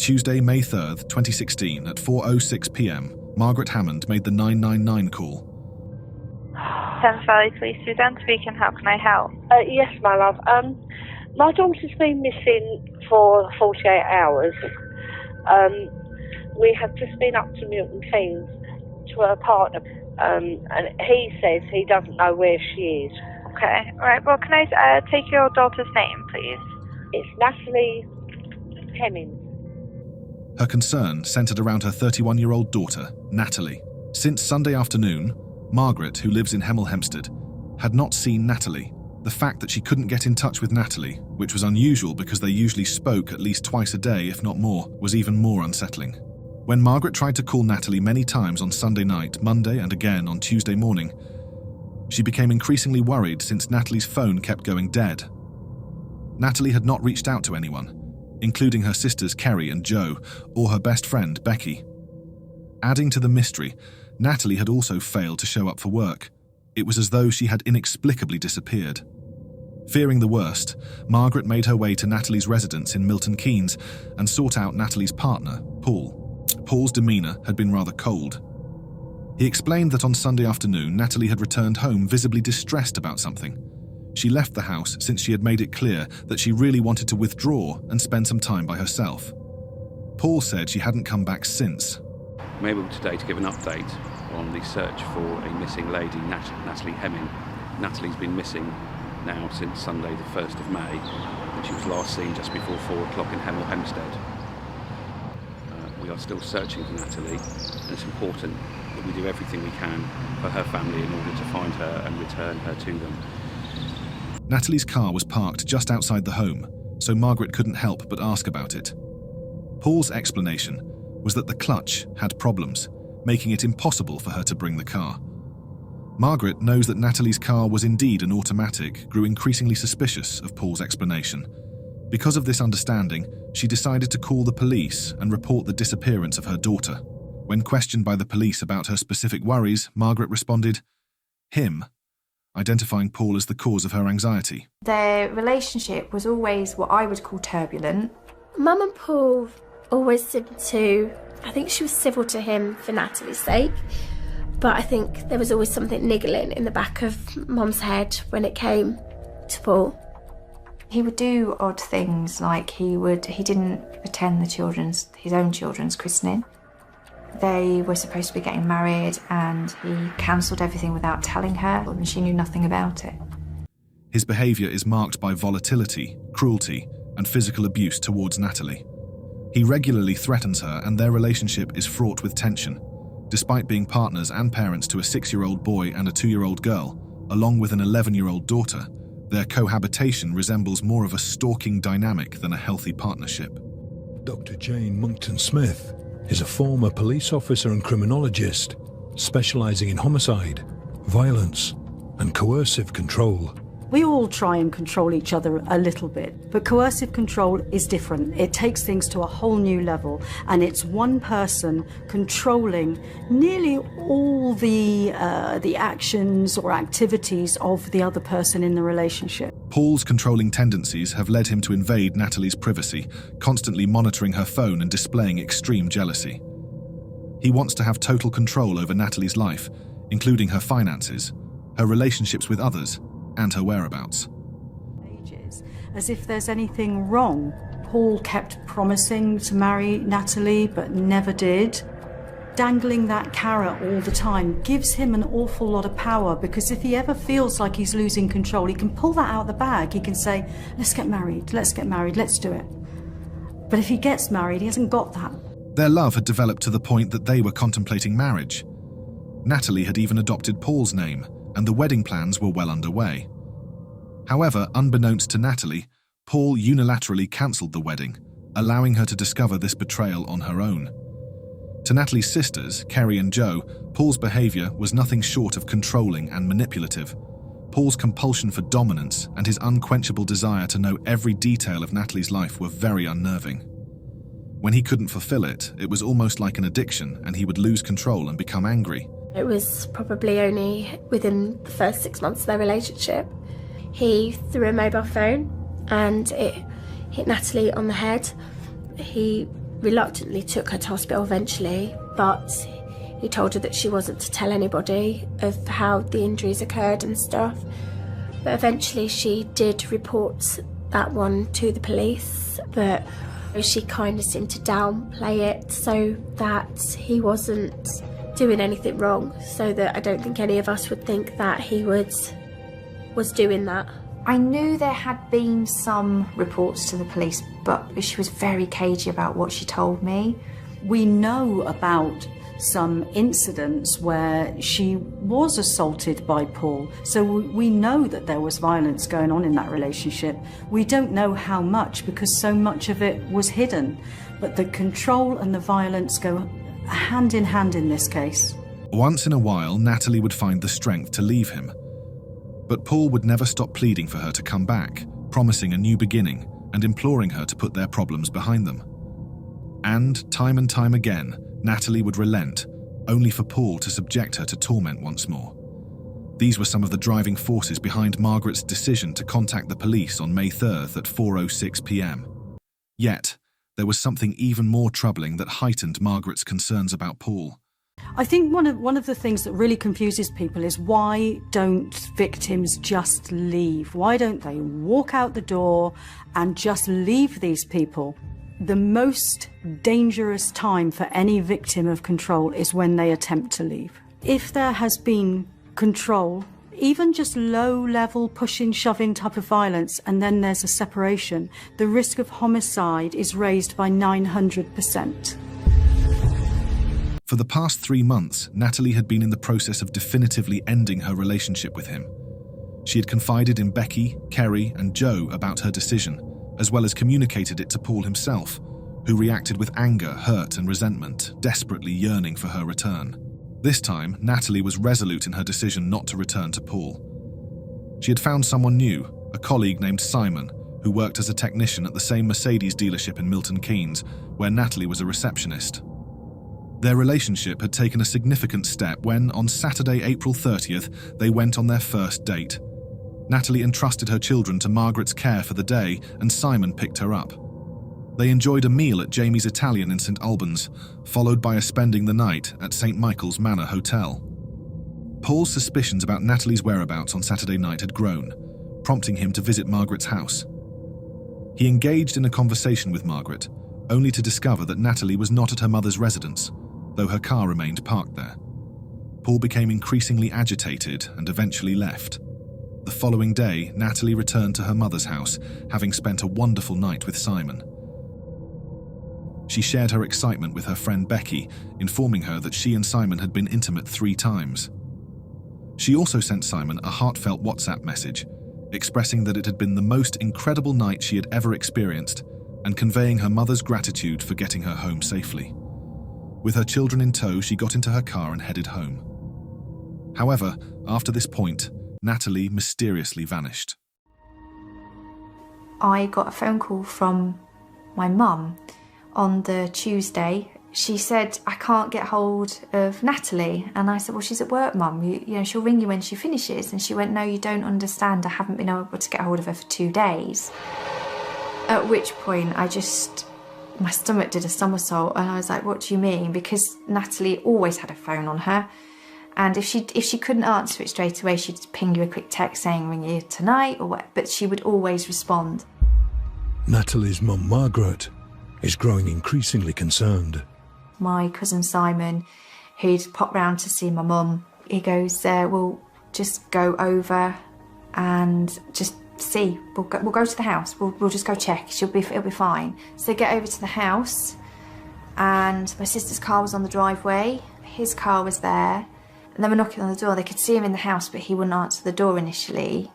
Tuesday, May 3rd, 2016, at 4:06 p.m, Margaret Hammond made the 999 call. Thames Valley Police, Suzanne speaking. How can I help? Yes, my love. My daughter's been missing for 48 hours. We have just been up to Milton Keynes to her partner, and he says he doesn't know where she is. Okay, alright. Well, can I take your daughter's name, please? It's Natalie Hemming. Her concern centered around her 31-year-old daughter, Natalie. Since Sunday afternoon, Margaret, who lives in Hemel Hempstead, had not seen Natalie. The fact that she couldn't get in touch with Natalie, which was unusual because they usually spoke at least twice a day, if not more, was even more unsettling. When Margaret tried to call Natalie many times on Sunday night, Monday, and again on Tuesday morning, she became increasingly worried since Natalie's phone kept going dead. Natalie had not reached out to anyone, including her sisters Kerry and Jo, or her best friend Becky. Adding to the mystery, Natalie had also failed to show up for work. It was as though she had inexplicably disappeared. Fearing the worst, Margaret made her way to Natalie's residence in Milton Keynes and sought out Natalie's partner, Paul. Paul's demeanour had been rather cold. He explained that on Sunday afternoon, Natalie had returned home visibly distressed about something. She left the house since she had made it clear that she really wanted to withdraw and spend some time by herself. Paul said she hadn't come back since. I'm able today to give an update on the search for a missing lady, Natalie Hemming. Natalie's been missing now since Sunday the 1st of May, and she was last seen just before 4 o'clock in Hemel Hempstead. We are still searching for Natalie, and it's important that we do everything we can for her family in order to find her and return her to them. Natalie's car was parked just outside the home, so Margaret couldn't help but ask about it. Paul's explanation was that the clutch had problems, making it impossible for her to bring the car. Margaret knows that Natalie's car was indeed an automatic, grew increasingly suspicious of Paul's explanation. Because of this understanding, she decided to call the police and report the disappearance of her daughter. When questioned by the police about her specific worries, Margaret responded, him, identifying Paul as the cause of her anxiety. Their relationship was always what I would call turbulent. Mum and Paul always seemed to, I think she was civil to him for Natalie's sake, but I think there was always something niggling in the back of Mum's head when it came to Paul. He would do odd things, like he didn't attend his own children's christening. They were supposed to be getting married and he cancelled everything without telling her, and she knew nothing about it. His behaviour is marked by volatility, cruelty, and physical abuse towards Natalie. He regularly threatens her, and their relationship is fraught with tension. Despite being partners and parents to a 6-year-old boy and a 2-year-old girl, along with an 11-year-old daughter, their cohabitation resembles more of a stalking dynamic than a healthy partnership. Dr. Jane Monckton-Smith is a former police officer and criminologist, specialising in homicide, violence, and coercive control. We all try and control each other a little bit, but coercive control is different. It takes things to a whole new level, and it's one person controlling nearly all the actions or activities of the other person in the relationship. Paul's controlling tendencies have led him to invade Natalie's privacy, constantly monitoring her phone and displaying extreme jealousy. He wants to have total control over Natalie's life, including her finances, her relationships with others, and her whereabouts. As if there's anything wrong. Paul kept promising to marry Natalie, but never did. Dangling that carrot all the time gives him an awful lot of power, because if he ever feels like he's losing control, he can pull that out of the bag. He can say, let's get married, let's do it. But if he gets married, he hasn't got that. Their love had developed to the point that they were contemplating marriage. Natalie had even adopted Paul's name, and the wedding plans were well underway. However, unbeknownst to Natalie, Paul unilaterally cancelled the wedding, allowing her to discover this betrayal on her own. To Natalie's sisters, Kerry and Jo, Paul's behaviour was nothing short of controlling and manipulative. Paul's compulsion for dominance and his unquenchable desire to know every detail of Natalie's life were very unnerving. When he couldn't fulfill it, it was almost like an addiction, and he would lose control and become angry. It was probably only within the first 6 months of their relationship. He threw a mobile phone and it hit Natalie on the head. He reluctantly took her to hospital eventually, but he told her that she wasn't to tell anybody of how the injuries occurred and stuff. But eventually she did report that one to the police, but she kind of seemed to downplay it so that he wasn't doing anything wrong, so that I don't think any of us would think that he was doing that. I knew there had been some reports to the police, but she was very cagey about what she told me. We know about some incidents where she was assaulted by Paul, so we know that there was violence going on in that relationship. We don't know how much because so much of it was hidden, but the control and the violence go hand in hand in this case. Once in a while, Natalie would find the strength to leave him. But Paul would never stop pleading for her to come back, promising a new beginning and imploring her to put their problems behind them. And time again, Natalie would relent, only for Paul to subject her to torment once more. These were some of the driving forces behind Margaret's decision to contact the police on May 3rd at 4:06 p.m. Yet, there was something even more troubling that heightened Margaret's concerns about Paul. I think one of the things that really confuses people is why don't victims just leave? Why don't they walk out the door and just leave these people? The most dangerous time for any victim of control is when they attempt to leave. If there has been control, even just low-level pushing, shoving type of violence, and then there's a separation, the risk of homicide is raised by 900%. For the past 3 months, Natalie had been in the process of definitively ending her relationship with him. She had confided in Becky, Kerry, and Joe about her decision, as well as communicated it to Paul himself, who reacted with anger, hurt, and resentment, desperately yearning for her return. This time, Natalie was resolute in her decision not to return to Paul. She had found someone new, a colleague named Simon, who worked as a technician at the same Mercedes dealership in Milton Keynes, where Natalie was a receptionist. Their relationship had taken a significant step when, on Saturday, April 30th, they went on their first date. Natalie entrusted her children to Margaret's care for the day, and Simon picked her up. They enjoyed a meal at Jamie's Italian in St Albans, followed by a spending the night at St Michael's Manor Hotel. Paul's suspicions about Natalie's whereabouts on Saturday night had grown, prompting him to visit Margaret's house. He engaged in a conversation with Margaret, only to discover that Natalie was not at her mother's residence, though her car remained parked there. Paul became increasingly agitated and eventually left. The following day, Natalie returned to her mother's house, having spent a wonderful night with Simon. She shared her excitement with her friend Becky, informing her that she and Simon had been intimate 3 times. She also sent Simon a heartfelt WhatsApp message, expressing that it had been the most incredible night she had ever experienced, and conveying her mother's gratitude for getting her home safely. With her children in tow, she got into her car and headed home. However, after this point, Natalie mysteriously vanished. I got a phone call from my mum on the Tuesday. She said, I can't get hold of Natalie. And I said, well, she's at work, Mum. You know, she'll ring you when she finishes. And she went, no, you don't understand. I haven't been able to get hold of her for 2 days. At which point my stomach did a somersault and I was like, what do you mean? Because Natalie always had a phone on her. And if she couldn't answer it straight away, she'd ping you a quick text saying, ring you tonight or what, but she would always respond. Natalie's mum, Margaret, is growing increasingly concerned. My cousin Simon, who'd pop round to see my mum, he goes, we'll just go over and just see. We'll go to the house. We'll just go check. It'll be fine. So they get over to the house and my sister's car was on the driveway. His car was there. And they were knocking on the door. They could see him in the house, but he wouldn't answer the door initially.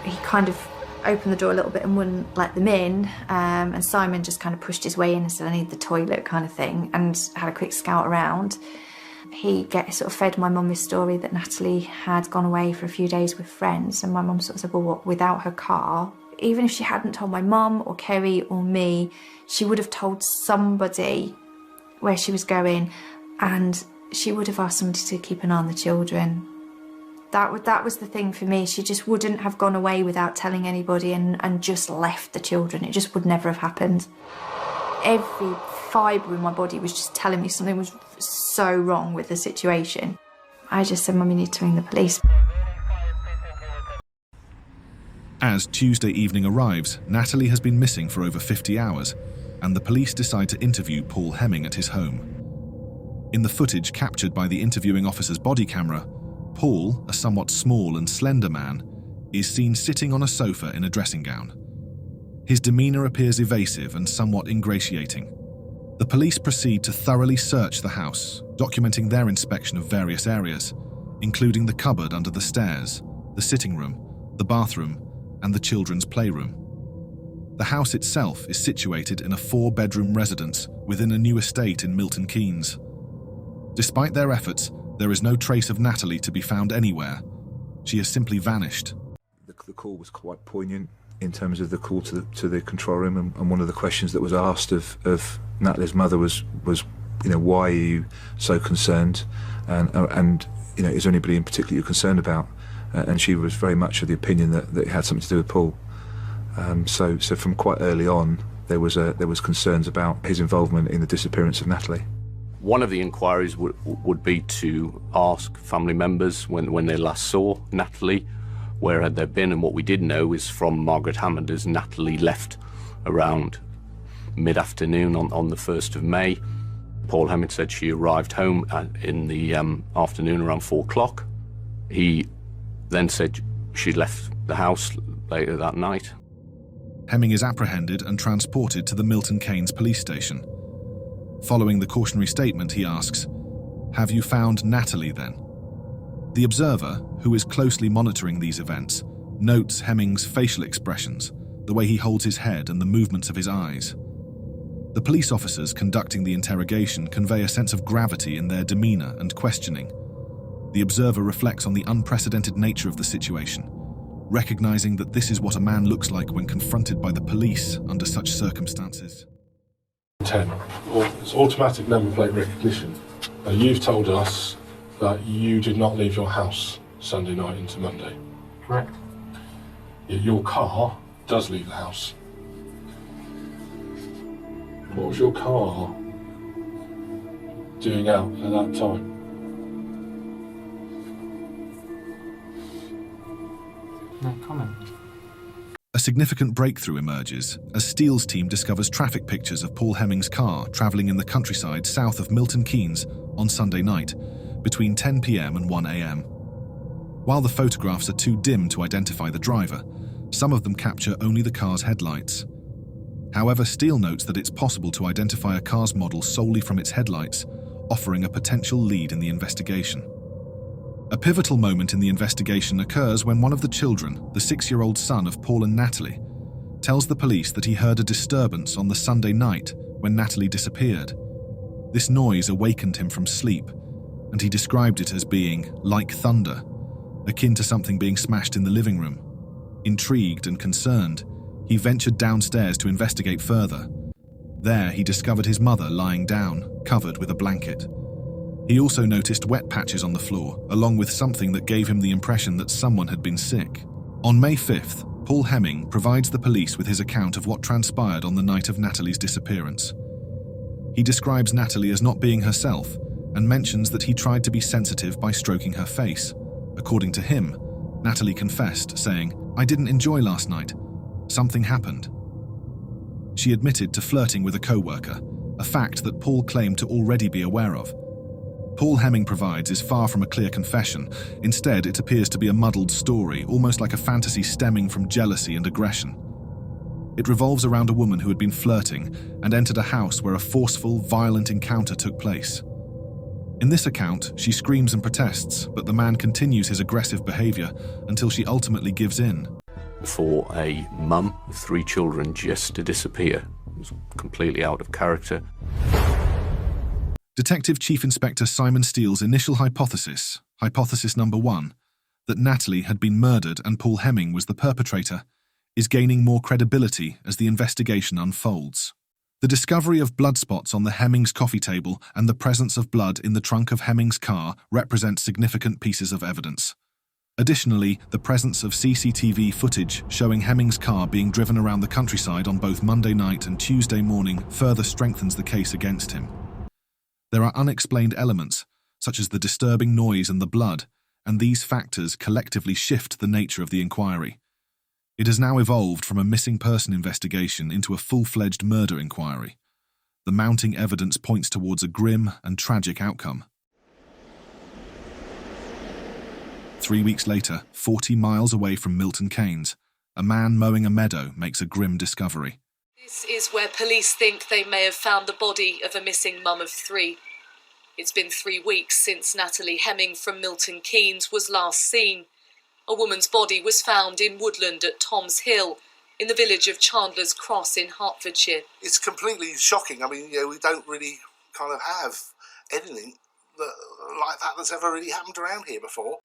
He kind of opened the door a little bit and wouldn't let them in. And Simon just kind of pushed his way in and said, I need the toilet kind of thing, and had a quick scout around. He sort of fed my mum his story that Natalie had gone away for a few days with friends. And my mum sort of said, well, what, without her car? Even if she hadn't told my mum or Kerry or me, she would have told somebody where she was going, and she would have asked somebody to keep an eye on the children. That was the thing for me. She just wouldn't have gone away without telling anybody and just left the children. It just would never have happened. Every fibre in my body was just telling me something was so wrong with the situation. I just said, Mum, you need to ring the police. As Tuesday evening arrives, Natalie has been missing for over 50 hours, and the police decide to interview Paul Hemming at his home. In the footage captured by the interviewing officer's body camera, Paul, a somewhat small and slender man, is seen sitting on a sofa in a dressing gown. His demeanour appears evasive and somewhat ingratiating. The police proceed to thoroughly search the house, documenting their inspection of various areas, including the cupboard under the stairs, the sitting room, the bathroom, and the children's playroom. The house itself is situated in a 4-bedroom residence within a new estate in Milton Keynes. Despite their efforts, there is no trace of Natalie to be found anywhere. She has simply vanished. The call was quite poignant in terms of the call to the control room, and one of the questions that was asked of Natalie's mother was why are you so concerned, and is there anybody in particular you're concerned about? And she was very much of the opinion that it had something to do with Paul. So from quite early on, there was concerns about his involvement in the disappearance of Natalie. One of the inquiries would be to ask family members when they last saw Natalie, where had they been, and what we did know is from Margaret Hammond is Natalie left around mid-afternoon on the 1st of May. Paul Hemming said she arrived home in the afternoon around 4 o'clock. He then said she left the house later that night. Hemming is apprehended and transported to the Milton Keynes police station. Following the cautionary statement, he asks, "Have you found Natalie then?" The observer, who is closely monitoring these events, notes Hemming's facial expressions, the way he holds his head and the movements of his eyes. The police officers conducting the interrogation convey a sense of gravity in their demeanour and questioning. The observer reflects on the unprecedented nature of the situation, recognising that this is what a man looks like when confronted by the police under such circumstances. 10. It's automatic number plate recognition. Now, you've told us that you did not leave your house Sunday night into Monday. Correct. Yet your car does leave the house. What was your car doing out at that time? No comment. A significant breakthrough emerges as Steele's team discovers traffic pictures of Paul Hemming's car travelling in the countryside south of Milton Keynes on Sunday night, between 10 p.m. and 1 a.m. While the photographs are too dim to identify the driver, some of them capture only the car's headlights. However, Steele notes that it's possible to identify a car's model solely from its headlights, offering a potential lead in the investigation. A pivotal moment in the investigation occurs when one of the children, the 6-year-old son of Paul and Natalie, tells the police that he heard a disturbance on the Sunday night when Natalie disappeared. This noise awakened him from sleep, and he described it as being like thunder, akin to something being smashed in the living room. Intrigued and concerned, he ventured downstairs to investigate further. There, he discovered his mother lying down, covered with a blanket. He also noticed wet patches on the floor, along with something that gave him the impression that someone had been sick. On May 5th, Paul Hemming provides the police with his account of what transpired on the night of Natalie's disappearance. He describes Natalie as not being herself and mentions that he tried to be sensitive by stroking her face. According to him, Natalie confessed, saying, "I didn't enjoy last night. Something happened." She admitted to flirting with a co-worker, a fact that Paul claimed to already be aware of. Paul Hemming provides is far from a clear confession. Instead, it appears to be a muddled story, almost like a fantasy stemming from jealousy and aggression. It revolves around a woman who had been flirting and entered a house where a forceful, violent encounter took place. In this account, she screams and protests, but the man continues his aggressive behaviour until she ultimately gives in. For a mum with 3 children just to disappear was completely out of character. Detective Chief Inspector Simon Steele's initial hypothesis, hypothesis number 1, that Natalie had been murdered and Paul Hemming was the perpetrator, is gaining more credibility as the investigation unfolds. The discovery of blood spots on the Hemmings' coffee table and the presence of blood in the trunk of Hemming's car represent significant pieces of evidence. Additionally, the presence of CCTV footage showing Hemming's car being driven around the countryside on both Monday night and Tuesday morning further strengthens the case against him. There are unexplained elements, such as the disturbing noise and the blood, and these factors collectively shift the nature of the inquiry. It has now evolved from a missing person investigation into a full-fledged murder inquiry. The mounting evidence points towards a grim and tragic outcome. 3 weeks later, 40 miles away from Milton Keynes, a man mowing a meadow makes a grim discovery. This is where police think they may have found the body of a missing mum of 3. It's been 3 weeks since Natalie Hemming from Milton Keynes was last seen. A woman's body was found in woodland at Tom's Hill, in the village of Chandler's Cross in Hertfordshire. It's completely shocking. I mean, we don't really kind of have anything like that that's ever really happened around here before.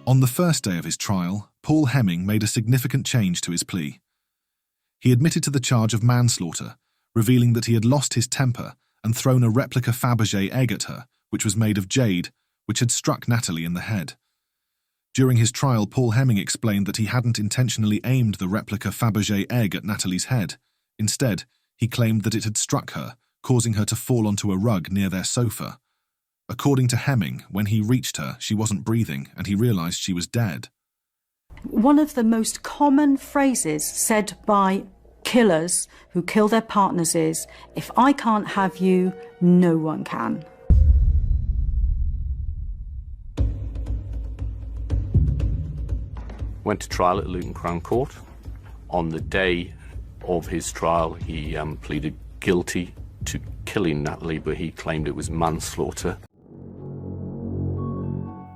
On the first day of his trial, Paul Hemming made a significant change to his plea. He admitted to the charge of manslaughter, revealing that he had lost his temper and thrown a replica Fabergé egg at her, which was made of jade, which had struck Natalie in the head. During his trial, Paul Hemming explained that he hadn't intentionally aimed the replica Fabergé egg at Natalie's head. Instead, he claimed that it had struck her, causing her to fall onto a rug near their sofa. According to Hemming, when he reached her, she wasn't breathing, and he realised she was dead. One of the most common phrases said by killers who kill their partners is, "If I can't have you, no one can." Went to trial at Luton Crown Court. On the day of his trial, he pleaded guilty to killing Natalie, but he claimed it was manslaughter.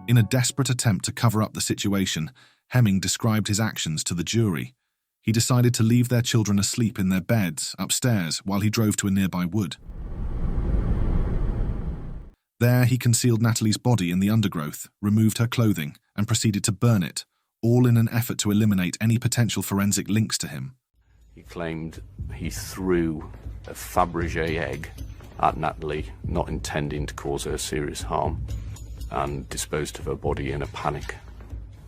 In a desperate attempt to cover up the situation, Hemming described his actions to the jury. He decided to leave their children asleep in their beds upstairs while he drove to a nearby wood. There, he concealed Natalie's body in the undergrowth, removed her clothing, and proceeded to burn it, all in an effort to eliminate any potential forensic links to him. He claimed he threw a Fabergé egg at Natalie, not intending to cause her serious harm, and disposed of her body in a panic.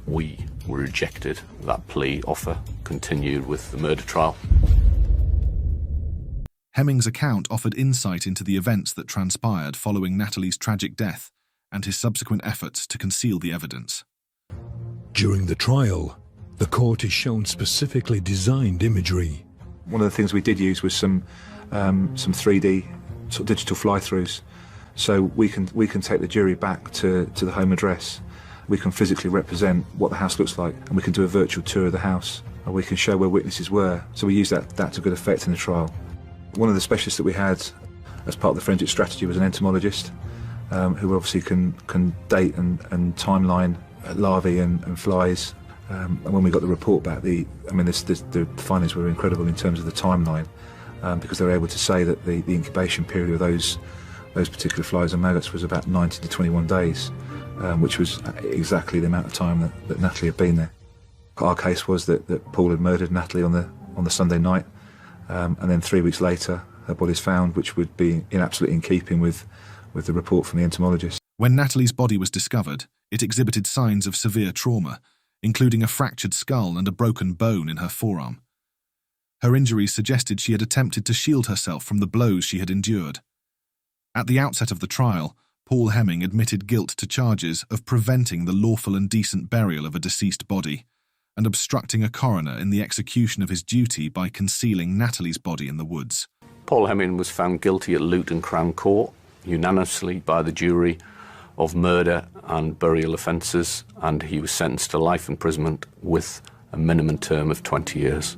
We rejected that plea offer, continued with the murder trial. Hemming's account offered insight into the events that transpired following Natalie's tragic death and his subsequent efforts to conceal the evidence. During the trial, the court is shown specifically designed imagery. One of the things we did use was some 3D sort of digital fly-throughs, so we can take the jury back to the home address. We can physically represent what the house looks like, and we can do a virtual tour of the house, and we can show where witnesses were. So we used that to good effect in the trial. One of the specialists that we had as part of the forensic strategy was an entomologist, who obviously can date and timeline larvae and flies. And when we got the report back, the findings were incredible in terms of the timeline, because they were able to say that the incubation period of those particular flies and maggots was about 90 to 21 days, which was exactly the amount of time that Natalie had been there. Our case was that Paul had murdered Natalie on the Sunday night, and then 3 weeks later her body is found, which would be absolutely in keeping with the report from the entomologist. When Natalie's body was discovered, it exhibited signs of severe trauma, including a fractured skull and a broken bone in her forearm. Her injuries suggested she had attempted to shield herself from the blows she had endured. At the outset of the trial, Paul Hemming admitted guilt to charges of preventing the lawful and decent burial of a deceased body and obstructing a coroner in the execution of his duty by concealing Natalie's body in the woods. Paul Hemming was found guilty at Luton Crown Court, unanimously by the jury, of murder and burial offences, and he was sentenced to life imprisonment with a minimum term of 20 years.